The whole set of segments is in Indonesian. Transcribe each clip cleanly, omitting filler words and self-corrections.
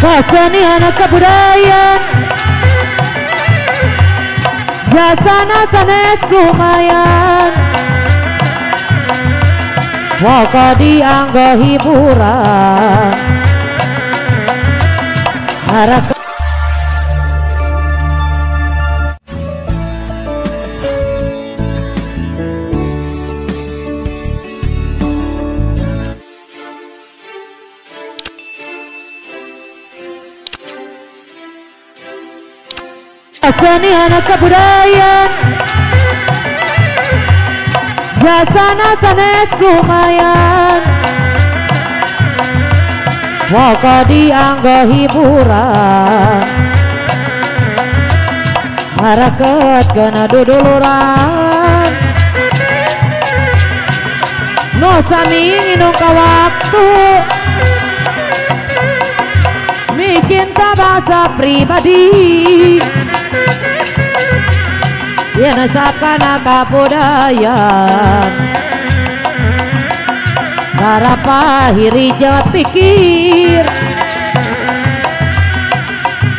kesenian kebudayaan jasana sanes lumayan maka dianggo hiburan harap kesenian kebudayaan jasana sanes lumayan maka dianggo hiburan maraket kena duduluran no sami nginung ka waktu mi cinta bahasa pribadi yen sakana kabudayan darapa hiri jangan pikir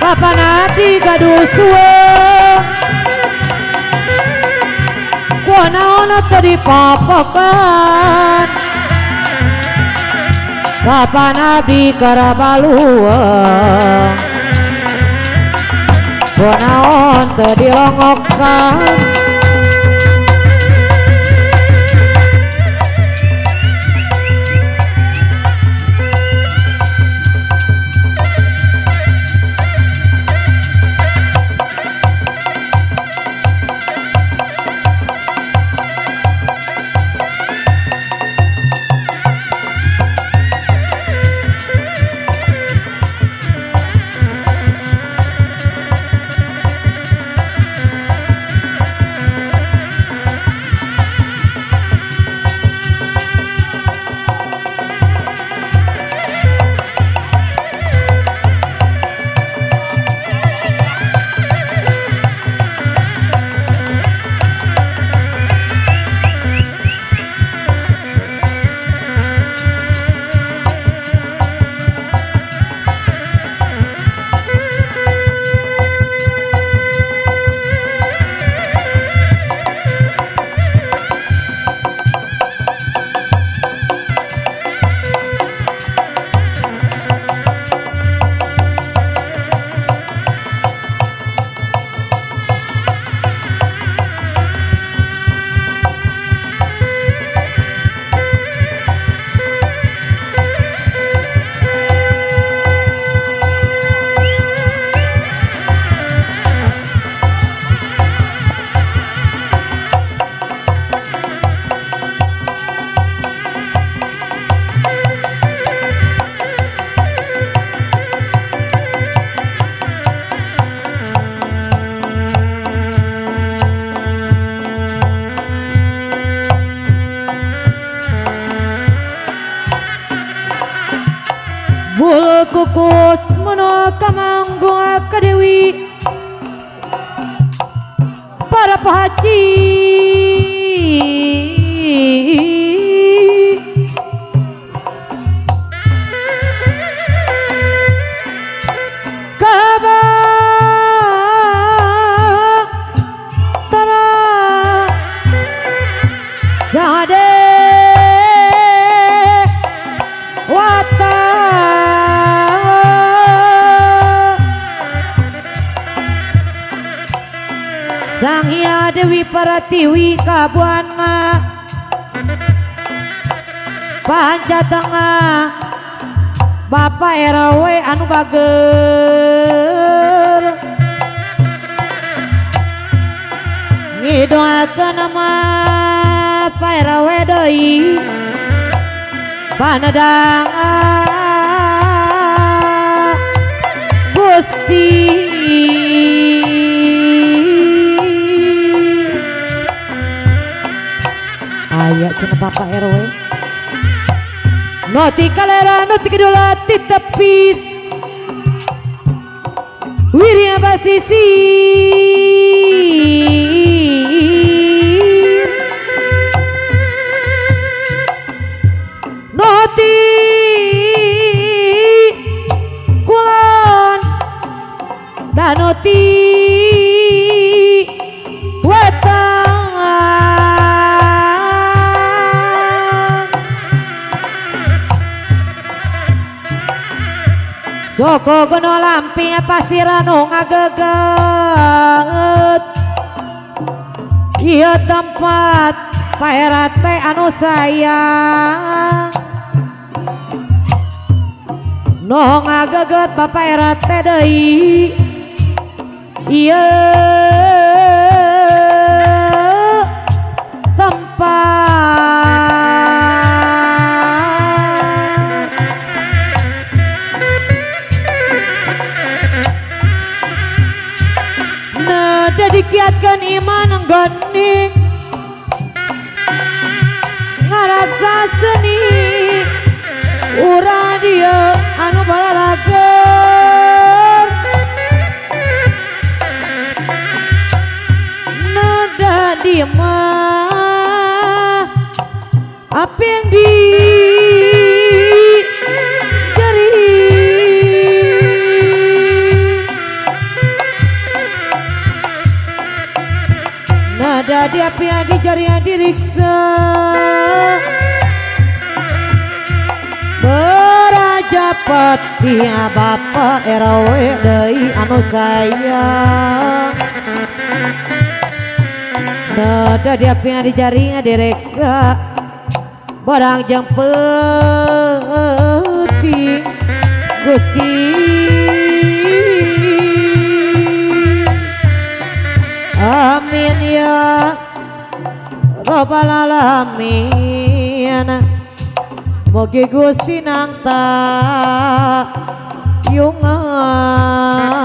kapan hati gaduh suwe kuanaon tadi papakan kapan abdi karabaluang kuanaon tadi longokan bul kukus mono kamanggung ka dewi para pahaci Sang Hyang Dewi Paratiwi Kabuana Panca Tengah Bapak RW anu bager ngidoakeun nama Pak RW deui panedang Gusti aya cenah Bapak RW noti kalera noti kedola ti tepis wirya basisi noti kula Soko gono lamping pasirano ngageget ieu tempat Pak RT anu sayang no ngageget Bapak RT deui ieu tempat nada dikiatkan iman nggening ngaraksa seni urang dia anu balalager nada dia mah apa yang di jari nada dia apa yang di jari yang diriksa Berajapati Bapak RW deui anu sayang nada dia pingan di jaringan direksa barang jang penting Gusti amin ya Rabbal alamin. Mogi Gusti nangta yungan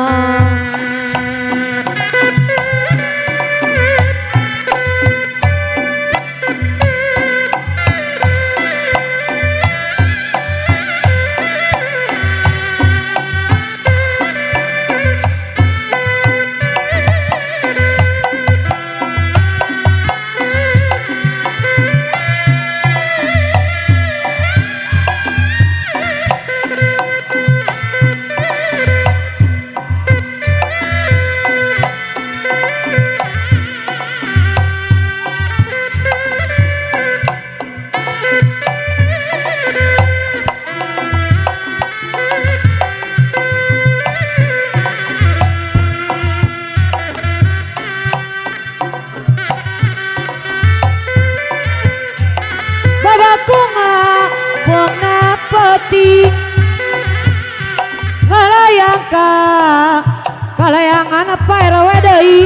kalayangan apa RW deui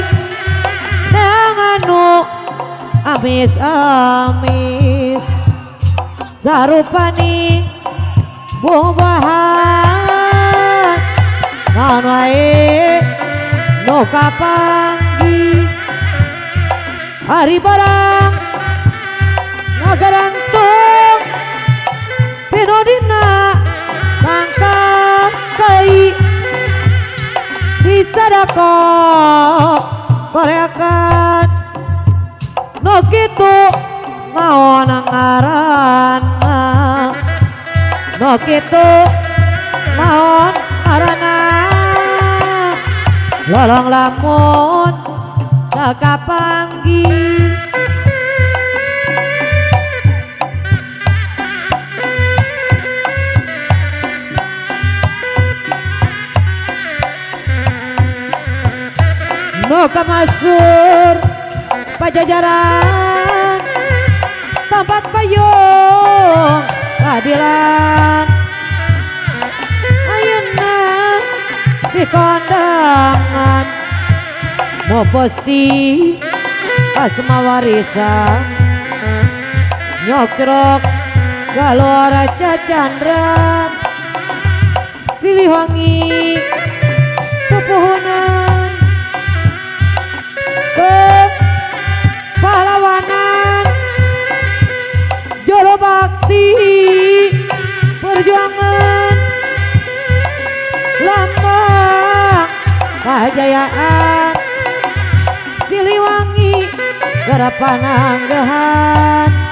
nanganu amis amis sarupaning buah-buahan naon wae nu kapanggi hari barang ngagarantung pinu dina tangkap kai disadakok koreakan no kitu naon ngaranna no kitu naon ngaranna lolong lamun kakapanggi no kamasur pajajaran tempat payung keadilan ayeuna di kondangan mau posti asma warisan nyok cerok galora cacandran Siliwangi pepohonan ke pahlawanan Joro Bakti perjuangan lambang kejayaan Siliwangi garapananggahan